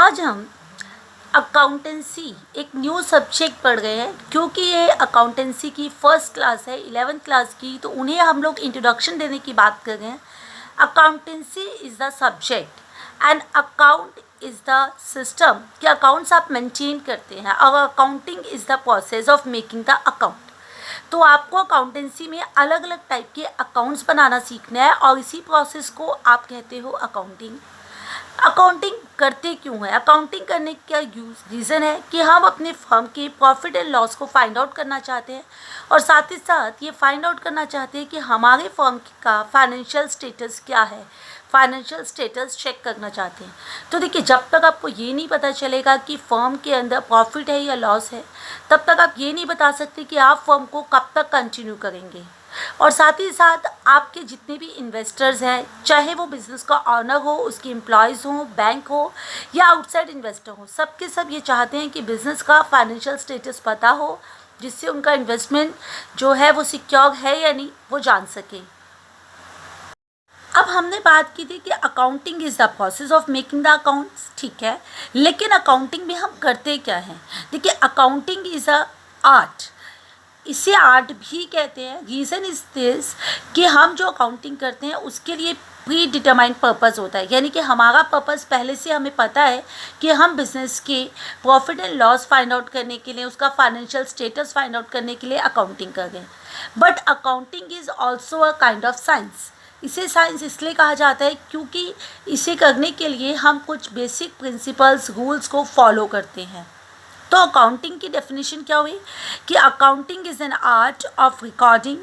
आज हम अकाउंटेंसी एक न्यू सब्जेक्ट पढ़ रहे हैं। क्योंकि ये अकाउंटेंसी की फर्स्ट क्लास है 11th क्लास की, तो उन्हें हम लोग इंट्रोडक्शन देने की बात कर रहे हैं। Accountancy is the subject and account is the system कि अकाउंट्स आप मेंटेन करते हैं और accounting is the process of making the account. तो आपको अकाउंटेंसी में अलग अलग टाइप के अकाउंट्स बनाना सीखना है और इसी प्रोसेस को आप कहते हो अकाउंटिंग। अकाउंटिंग करते क्यों है? अकाउंटिंग करने का रीज़न है कि हम अपने फर्म के प्रॉफिट एंड लॉस को फाइंड आउट करना चाहते हैं और साथ ही साथ ये फाइंड आउट करना चाहते हैं कि हमारे फर्म का फाइनेंशियल स्टेटस क्या है, फाइनेंशियल स्टेटस चेक करना चाहते हैं। तो देखिए, जब तक आपको ये नहीं पता चलेगा कि फर्म के अंदर प्रॉफिट है या लॉस है, तब तक आप ये नहीं बता सकते कि आप फर्म को कब तक कंटिन्यू करेंगे। और साथ ही साथ आपके जितने भी इन्वेस्टर्स हैं, चाहे वो बिज़नेस का ऑनर हो, उसके एम्प्लॉयज़ हों, बैंक हो या आउटसाइड इन्वेस्टर हो, सबके सब ये चाहते हैं कि बिज़नेस का फाइनेंशियल स्टेटस पता हो, जिससे उनका इन्वेस्टमेंट जो है वो सिक्योर है या नहीं वो जान सके। अब हमने बात की थी कि accounting is the process of making the accounts, ठीक है। लेकिन अकाउंटिंग में हम करते क्या हैं? देखिए, अकाउंटिंग इज़ अ आर्ट, इसे आर्ट भी कहते हैं। रीज़न इज़ दिस कि हम जो अकाउंटिंग करते हैं उसके लिए प्री डिटरमाइंड पर्पस होता है, यानी कि हमारा पर्पस पहले से हमें पता है कि हम बिज़नेस के profit and loss find out करने के लिए, उसका फाइनेंशियल स्टेटस फाइंड आउट करने के लिए अकाउंटिंग कर रहे हैं। But accounting is also a kind of science. इसे साइंस इसलिए कहा जाता है क्योंकि इसे करने के लिए हम कुछ बेसिक प्रिंसिपल्स, रूल्स को फॉलो करते हैं। तो अकाउंटिंग की डेफिनेशन क्या हुई कि accounting is an art of recording,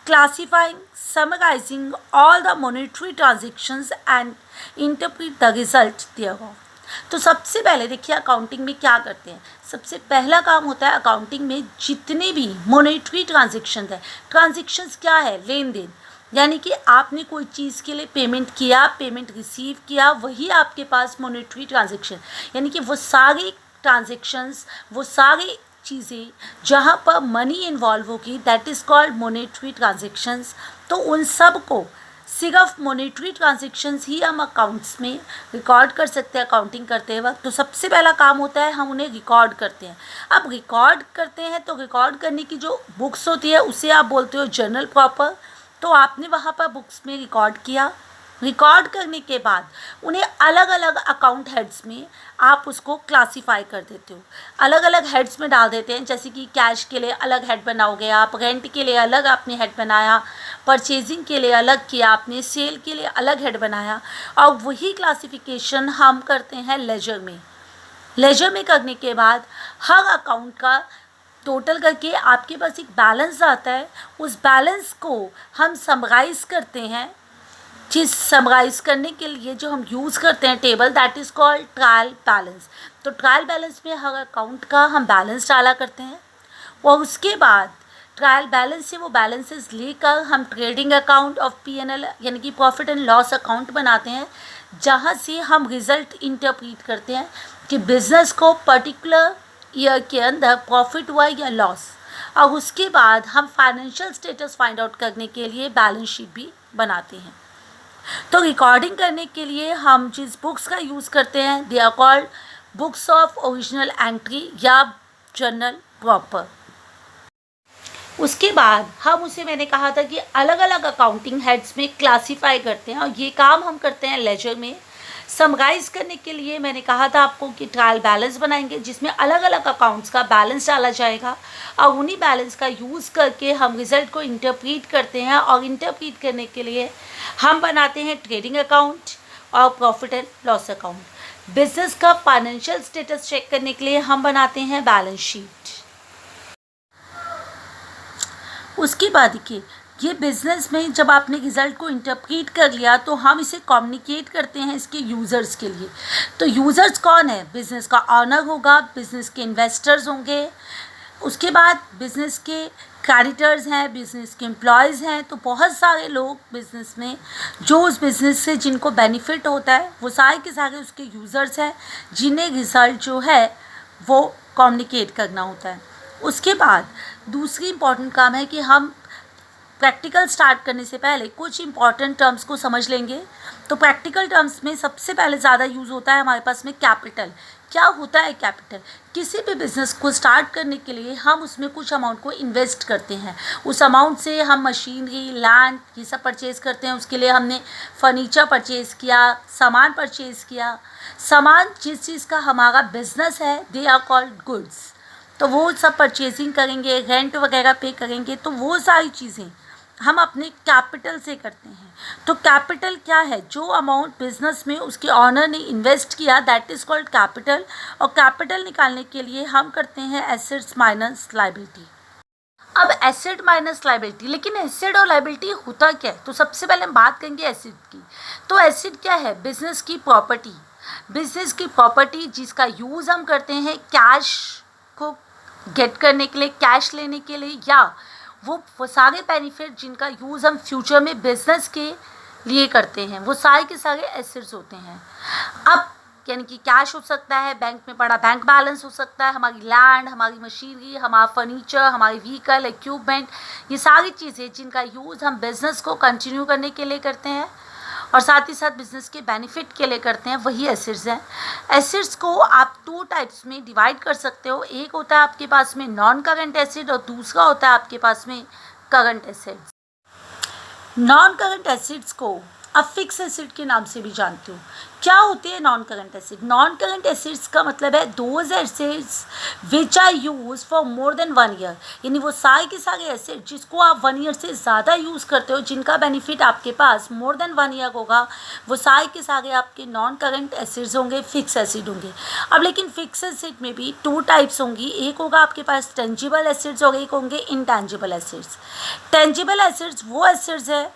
classifying, summarising all the monetary transactions and interpret the result thereof. तो सबसे पहले देखिए, अकाउंटिंग में क्या करते हैं। सबसे पहला काम होता है अकाउंटिंग में जितने भी मॉनेटरी ट्रांजेक्शंस है। ट्रांजेक्शंस क्या है? लेन देन, यानी कि आपने कोई चीज़ के लिए पेमेंट किया, पेमेंट रिसीव किया, वही आपके पास मॉनेटरी ट्रांजेक्शन, यानी कि वो सारी ट्रांजेक्शन्स, वो सारी चीज़ें जहाँ पर मनी इन्वॉल्व होगी, that is called monetary transactions. तो उन सब को सिर्फ मॉनेटरी ट्रांजेक्शन्स ही हम अकाउंट्स में रिकॉर्ड कर सकते हैं अकाउंटिंग करते वक्त। तो सबसे पहला काम होता है हम उन्हें रिकॉर्ड करते हैं। अब रिकॉर्ड करते हैं तो रिकॉर्ड करने की जो बुक्स होती है उसे आप बोलते हो जर्नल प्रॉपर। तो आपने वहाँ पर बुक्स में रिकॉर्ड किया। रिकॉर्ड करने के बाद उन्हें अलग अलग अकाउंट हेड्स में आप उसको क्लासीफाई कर देते हो, अलग अलग हेड्स में डाल देते हैं। जैसे कि कैश के लिए अलग हेड बनाओगे आप, रेंट के लिए अलग आपने हेड बनाया, परचेजिंग के लिए अलग किया आपने, सेल के लिए अलग हेड बनाया। और वही क्लासिफिकेशन हम करते हैं लेजर में। लेजर में करने के बाद हर अकाउंट का टोटल करके आपके पास एक बैलेंस आता है। उस बैलेंस को हम समराइज़ करते हैं। चीज़ समराइज़ करने के लिए जो हम यूज़ करते हैं table, that is called trial balance. तो ट्रायल बैलेंस में हर अकाउंट का हम बैलेंस डाला करते हैं और उसके बाद ट्रायल बैलेंस से वो बैलेंसेस लेकर हम ट्रेडिंग अकाउंट ऑफ P&L यानी कि प्रॉफिट एंड लॉस अकाउंट बनाते हैं, जहाँ से हम रिज़ल्ट इंटरप्रीट करते हैं कि बिज़नेस को पर्टिकुलर ईयर के अंदर प्रॉफिट हुआ या लॉस। और उसके बाद हम फाइनेंशियल स्टेटस फाइंड आउट करने के लिए बैलेंस शीट भी बनाते हैं। तो रिकॉर्डिंग करने के लिए हम जिस बुक्स का यूज़ करते हैं they are called books of original entry या जर्नल प्रॉपर। उसके बाद हम उसे, मैंने कहा था कि अलग अलग अकाउंटिंग हेड्स में क्लासीफाई करते हैं और ये काम हम करते हैं लेजर में। समराइज़ करने के लिए मैंने कहा था आपको कि ट्रायल बैलेंस बनाएंगे जिसमें अलग अलग अकाउंट्स का बैलेंस डाला जाएगा और उन्हीं बैलेंस का यूज़ करके हम रिज़ल्ट को इंटरप्रीट करते हैं। और इंटरप्रीट करने के लिए हम बनाते हैं ट्रेडिंग अकाउंट और profit and loss account. Business का फाइनेंशियल स्टेटस चेक करने के लिए हम बनाते हैं बैलेंस शीट। उसके बाद देखिए, ये बिज़नेस में जब आपने रिज़ल्ट को इंटरप्रीट कर लिया तो हम इसे कम्युनिकेट करते हैं इसके यूज़र्स के लिए। तो यूज़र्स कौन है? बिज़नेस का ऑनर होगा, बिज़नेस के इन्वेस्टर्स होंगे, उसके बाद बिज़नेस के क्रेडिटर्स हैं, बिज़नेस के एम्प्लॉयज़ हैं। तो बहुत सारे लोग बिज़नेस में जो उस बिज़नेस से जिनको बेनिफिट होता है वो सारे के सारे उसके यूज़र्स हैं, जिन्हें रिज़ल्ट जो है वो कम्युनिकेट करना होता है। उसके बाद दूसरी इम्पॉर्टेंट काम है कि हम प्रैक्टिकल स्टार्ट करने से पहले कुछ इम्पॉर्टेंट टर्म्स को समझ लेंगे तो प्रैक्टिकल टर्म्स में सबसे पहले ज़्यादा यूज़ होता है हमारे पास में कैपिटल। क्या होता है कैपिटल? किसी भी बिज़नेस को स्टार्ट करने के लिए हम उसमें कुछ अमाउंट को इन्वेस्ट करते हैं। उस अमाउंट से हम मशीनरी, लैंड ये सब परचेज़ करते हैं। उसके लिए हमने फर्नीचर परचेज़ किया, सामान परचेज़ किया। सामान जिस चीज़ का हमारा बिजनेस है, दे आर कॉल्ड गुड्स, तो वो सब परचेजिंग करेंगे, रेंट वगैरह पे करेंगे, तो वो सारी चीज़ें हम अपने कैपिटल से करते हैं। तो कैपिटल क्या है? जो अमाउंट बिजनेस में उसके ऑनर ने इन्वेस्ट किया, दैट इज़ कॉल्ड कैपिटल। और कैपिटल निकालने के लिए हम करते हैं एसेट्स माइनस लायबिलिटी। अब एसेट माइनस लायबिलिटी, लेकिन एसेट और लायबिलिटी होता क्या है? तो सबसे पहले हम बात करेंगे एसेट की। तो एसेट क्या है? बिजनेस की प्रॉपर्टी। बिजनेस की प्रॉपर्टी जिसका यूज़ हम करते हैं कैश को गेट करने के लिए, कैश लेने के लिए, या वो सारे बेनिफिट जिनका यूज़ हम फ्यूचर में बिजनेस के लिए करते हैं, वो सारे के सारे एसेट्स होते हैं। अब यानी कि कैश हो सकता है, बैंक में पड़ा बैंक बैलेंस हो सकता है, हमारी लैंड, हमारी मशीनरी, हमारा फर्नीचर, हमारी व्हीकल, इक्विपमेंट, ये सारी चीज़ें जिनका यूज़ हम बिज़नेस को कंटिन्यू करने के लिए करते हैं और साथ ही साथ बिज़नेस के बेनिफिट के लिए करते हैं, वही एसेट्स हैं। एसेट्स को आप 2 टाइप्स में डिवाइड कर सकते हो। एक होता है आपके पास में नॉन करंट एसेट और दूसरा होता है आपके पास में current assets. Non current assets को आप फिक्स एसेट के नाम से भी जानते हो। क्या होते हैं non current asset? Non current assets का मतलब है those assets which are use for more than 1 year, यानी वो सारे के सारे एसेट जिसको आप 1 ईयर से ज़्यादा यूज़ करते हो, जिनका बेनिफिट आपके पास मोर देन 1 ईयर होगा, वो सारे के सारे आपके नॉन करंट एसेट्स होंगे, फिक्स एसेट होंगे। अब लेकिन फिक्स एसेट में भी 2 टाइप्स होंगी। एक होगा आपके पास टेंजिबल एसेट्स और एक होंगे इनटेंजिबल एसेट्स। टेंजिबल एसेट्स वो एसेट्स है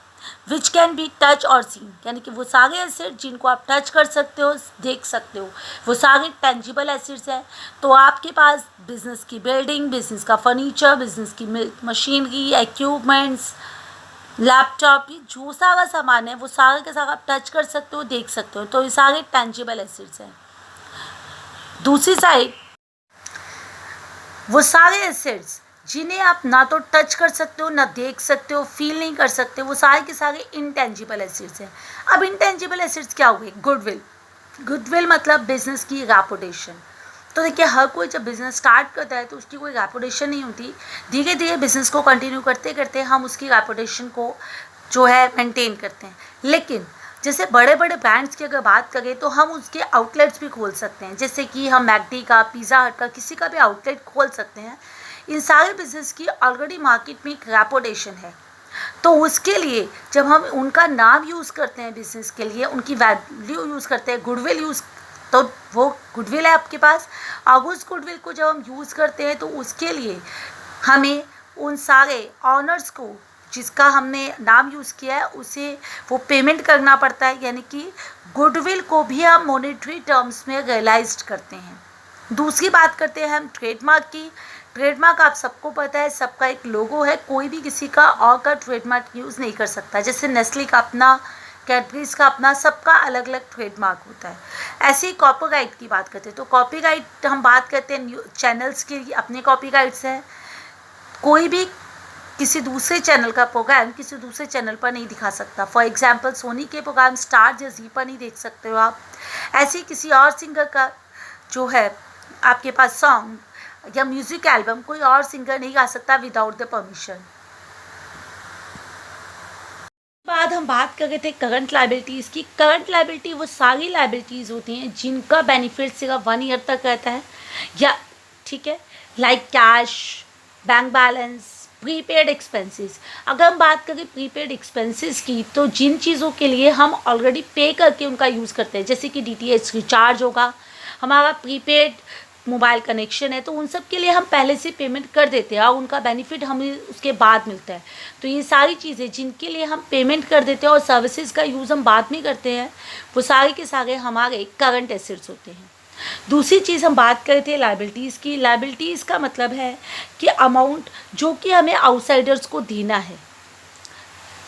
विच कैन बी टच और सीन, यानी कि वो सारे एसेट जिनको आप टच कर सकते हो, देख सकते हो, वो सारे टेंजिबल एसेट्स हैं। तो आपके पास बिजनेस की बिल्डिंग, बिजनेस का फर्नीचर, बिजनेस की मशीनरी, इक्विपमेंट्स, लैपटॉप, ये जो सारा सामान है वो सारे के सारे आप टच कर सकते हो, देख सकते हो, तो ये सारे टेंजिबल एसेट्स हैं। दूसरी साइड वो सारे एसेट्स जिन्हें आप ना तो टच कर सकते हो, ना देख सकते हो, फील नहीं कर सकते, वो सारे के सारे इनटेंजिबल एसेट्स हैं। अब इनटेंजिबल एसेट्स क्या हुए? गुडविल। गुडविल मतलब बिजनेस की रेपुटेशन। तो देखिए, हर कोई जब बिज़नेस स्टार्ट करता है तो उसकी कोई रेपुटेशन नहीं होती। धीरे धीरे बिज़नेस को कंटिन्यू करते करते हम उसकी रेपुटेशन को जो है मेंटेन करते हैं। लेकिन जैसे बड़े बड़े ब्रांड्स की अगर बात करें तो हम उसके आउटलेट्स भी खोल सकते हैं, जैसे कि हम मैकडी का, पिज़्ज़ा हट का, किसी का भी आउटलेट खोल सकते हैं। इन सारे बिजनेस की ऑलरेडी मार्केट में एक रेपुटेशन है, तो उसके लिए जब हम उनका नाम यूज़ करते हैं बिजनेस के लिए, उनकी वैल्यू यूज़ करते हैं, गुडविल यूज़, तो वो गुडविल है आपके पास। और उस गुडविल को जब हम यूज़ करते हैं तो उसके लिए हमें उन सारे ऑनर्स को जिसका हमने नाम यूज़ किया है उसे वो पेमेंट करना पड़ता है, यानी कि गुडविल को भी हम मॉनेटरी टर्म्स में रियलाइज्ड करते हैं। दूसरी बात करते हैं हम ट्रेडमार्क की। ट्रेडमार्क आप सबको पता है, सबका एक लोगो है, कोई भी किसी का और का ट्रेडमार्क यूज़ नहीं कर सकता। जैसे नेस्ले का अपना, कैडबरीज का अपना, सबका अलग अलग ट्रेडमार्क होता है। ऐसे ही कॉपीराइट की बात करते हैं तो कॉपीराइट हम बात करते हैं चैनल्स के अपने कॉपीराइट्स हैं। कोई भी किसी दूसरे चैनल का प्रोग्राम किसी दूसरे चैनल पर नहीं दिखा सकता। फॉर एग्जांपल सोनी के प्रोग्राम स्टार या जी पर नहीं देख सकते हो आप। ऐसे ही किसी और सिंगर का जो है आपके पास सॉन्ग या म्यूजिक एल्बम कोई और सिंगर नहीं गा सकता विदाउट द परमिशन। बाद हम बात कर रहे थे करंट लायबिलिटीज़ की। करंट लायबिलिटी वो सारी लायबिलिटीज़ होती हैं जिनका बेनिफिट सिर्फ 1 ईयर तक रहता है, या ठीक है, like cash, bank balance, prepaid expenses. अगर हम बात करें प्रीपेड एक्सपेंसेस की, तो जिन चीज़ों के लिए हम ऑलरेडी पे करके उनका यूज़ करते हैं, जैसे कि DTH रिचार्ज होगा, हमारा प्रीपेड मोबाइल कनेक्शन है, तो उन सब के लिए हम पहले से पेमेंट कर देते हैं और उनका बेनिफिट हमें उसके बाद मिलता है। तो ये सारी चीज़ें जिनके लिए हम पेमेंट कर देते हैं और सर्विसेज का यूज़ हम बाद में करते हैं, वो सारे के सारे हमारे करंट एसेट्स होते हैं। दूसरी चीज़ हम बात करते हैं लायबिलिटीज़ की। लायबिलिटीज़ का मतलब है कि अमाउंट जो कि हमें आउटसाइडर्स को देना है,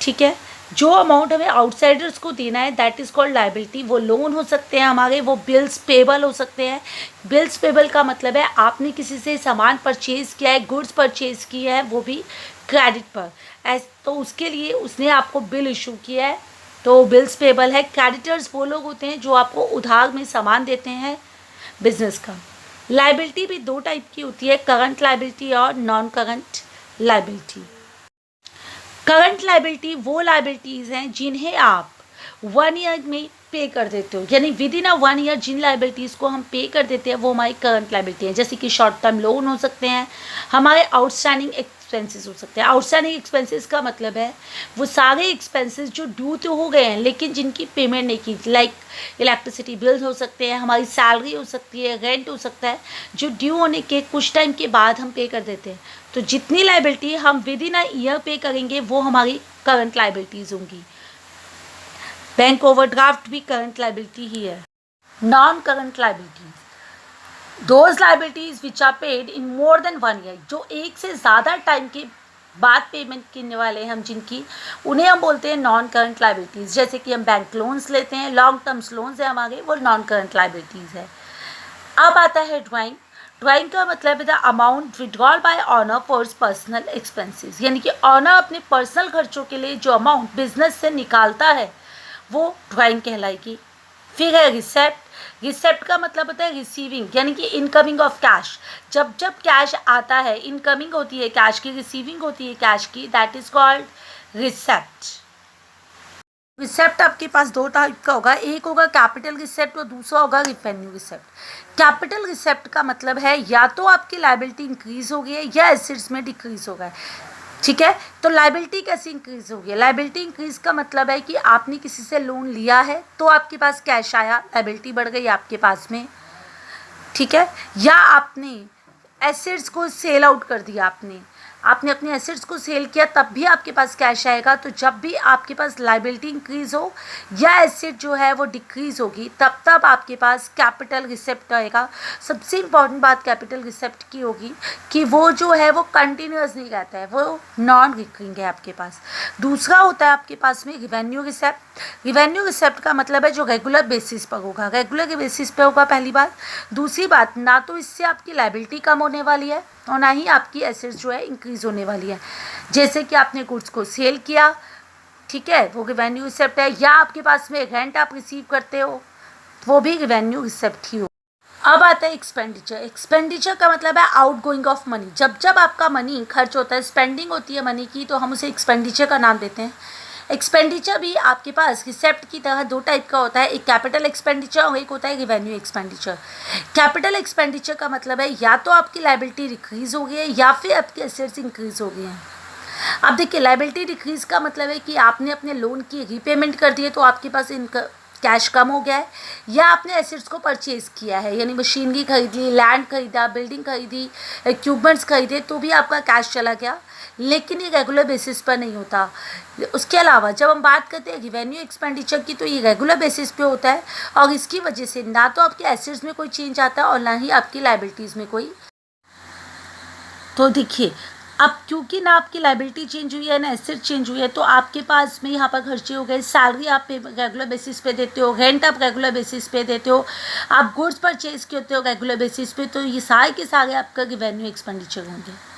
ठीक है, जो अमाउंट हमें आउटसाइडर्स को देना है, दैट इज़ कॉल्ड लायबिलिटी। वो लोन हो सकते हैं हमारे, वो बिल्स पेबल हो सकते हैं। बिल्स पेबल का मतलब है आपने किसी से सामान परचेज़ किया है, गुड्स परचेज़ किया है, वो भी क्रेडिट पर, तो उसके लिए उसने आपको बिल इशू किया है, तो बिल्स पेबल है। क्रेडिटर्स वो लोग होते हैं जो आपको उधार में सामान देते हैं बिजनेस का। लाइबिलिटी भी दो टाइप की होती है, करंट लाइबिलिटी और non current liability. Current liability वो लाइबिलिटीज़ हैं जिन्हें आप 1 ईयर में पे कर देते हो, यानी विद इन 1 ईयर जिन लाइबिलिटीज़ को हम पे कर देते हैं वो हमारी करंट लाइबिलिटी है। जैसे कि शॉर्ट टर्म लोन हो सकते हैं, हमारे आउटस्टैंडिंग एक्सपेंसेस हो सकते हैं। आउटस्टैंडिंग एक्सपेंसेस का मतलब है वो सारे एक्सपेंसेस जो ड्यू तो हो गए हैं लेकिन जिनकी पेमेंट नहीं की, लाइक इलेक्ट्रिसिटी बिल्स हो सकते हैं, हमारी सैलरी हो सकती है, रेंट हो सकता है, जो ड्यू होने के कुछ टाइम के बाद हम पे कर देते हैं। तो जितनी लाइबिलिटी हम विद इन ईयर पे करेंगे वो हमारी करंट लाइबिलिटीज़ होंगी। बैंक ओवरड्राफ्ट भी करंट लाइबिलिटी ही है। Non current liabilities, those liabilities which are paid in more than 1 year, जो एक से ज़्यादा टाइम के बाद पेमेंट करने वाले हैं हम जिनकी, उन्हें हम बोलते हैं नॉन करंट लाइबिलिटीज़। जैसे कि हम बैंक लोन्स लेते हैं, लॉन्ग टर्म्स लोन्स है हमारे, वो नॉन करंट लाइबिलिटीज़ है। अब आता है ड्राइंग। ड्राइंग का मतलब है the amount withdrawal bye honour for personal expenses, यानी कि ऑनर अपने पर्सनल खर्चों के लिए जो अमाउंट बिजनेस से निकालता है वो ड्राइंग कहलाएगी। फिर है रिसेप्ट। रिसेप्ट का मतलब होता है रिसीविंग, यानी कि इनकमिंग ऑफ कैश। जब जब कैश आता है, इनकमिंग होती है कैश की, रिसीविंग होती है कैश की, दैट इज कॉल्ड रिसेप्ट। रिसेप्ट आपके पास दो टाइप का होगा, एक होगा कैपिटल रिसेप्ट और दूसरा होगा रिवेन्यू रिसेप्ट। कैपिटल रिसेप्ट का मतलब है या तो आपकी लायबिलिटी इंक्रीज हो गई है या एसेट्स में डिक्रीज हो गया है। ठीक है, तो लायबिलिटी कैसे इंक्रीज होगी? लायबिलिटी इंक्रीज का मतलब है कि आपने किसी से लोन लिया है तो आपके पास कैश आया, लायबिलिटी बढ़ गई आपके पास में। ठीक है, या आपने एसेट्स को सेल आउट कर दिया, आपने अपने एसेट्स को सेल किया तब भी आपके पास कैश आएगा। तो जब भी आपके पास लायबिलिटी इंक्रीज हो या एसेट जो है वो डिक्रीज होगी तब आपके पास कैपिटल रिसेप्ट आएगा। सबसे इम्पॉर्टेंट बात कैपिटल रिसेप्ट की होगी कि वो जो है वो कंटिन्यूस नहीं रहता है, वो नॉन रिकरिंग है आपके पास। दूसरा होता है आपके पास में रिवेन्यू रिसेप्ट। रिवेन्यू रिसेप्ट का मतलब है जो रेगुलर बेसिस पर होगा, रेगुलर बेसिस पर होगा पहली बात। दूसरी बात, ना तो इससे आपकी लायबिलिटी कम होने वाली है और ना ही आपकी एसेट्स जो है इंक्रीज होने वाली है। जैसे कि आपने गुड्स को सेल किया, ठीक है, वो रिवेन्यू रिसेप्ट है, या आपके पास में रेंट आप रिसीव करते हो, वो भी रिवेन्यू रिसेप्ट ही हो। अब आता है एक्सपेंडिचर। एक्सपेंडिचर का मतलब है आउट गोइंग ऑफ मनी। जब जब आपका मनी खर्च होता है, स्पेंडिंग होती है मनी की, तो हम उसे एक्सपेंडिचर का नाम देते हैं। एक्सपेंडिचर भी आपके पास रिसेप्ट की तरह दो टाइप का होता है, एक कैपिटल एक्सपेंडिचर और एक होता है रिवेन्यू एक्सपेंडिचर। कैपिटल एक्सपेंडिचर का मतलब है या तो आपकी लायबिलिटी डिक्रीज हो गई है या फिर आपके एसेट्स इंक्रीज हो गए हैं। अब देखिए, लायबिलिटी डिक्रीज का मतलब है कि आपने अपने लोन की रीपेमेंट कर दी है तो आपके पास कैश कम हो गया है, या आपने एसेट्स को परचेज किया है, यानी मशीनरी खरीद ली, लैंड खरीदा, बिल्डिंग खरीदी, इक्विपमेंट्स खरीदे, तो भी आपका कैश चला गया, लेकिन ये रेगुलर बेसिस पर नहीं होता। उसके अलावा जब हम बात करते हैं रिवेन्यू एक्सपेंडिचर की, तो ये रेगुलर बेसिस पे होता है और इसकी वजह से ना तो आपके एसेट्स में कोई चेंज आता है और ना ही आपकी लायबिलिटीज़ में कोई। तो देखिए, अब क्योंकि ना आपकी लायबिलिटी चेंज हुई है ना एसेट चेंज हुई है, तो आपके पास में यहाँ पर खर्चे हो गए। सैलरी आप रेगुलर बेसिस पे देते हो, रेंट आप रेगुलर बेसिस पे देते हो, आप गुड्स परचेज करते हो रेगुलर बेसिस पे, तो ये सारे के सारे आपका रिवेन्यू एक्सपेंडिचर होंगे।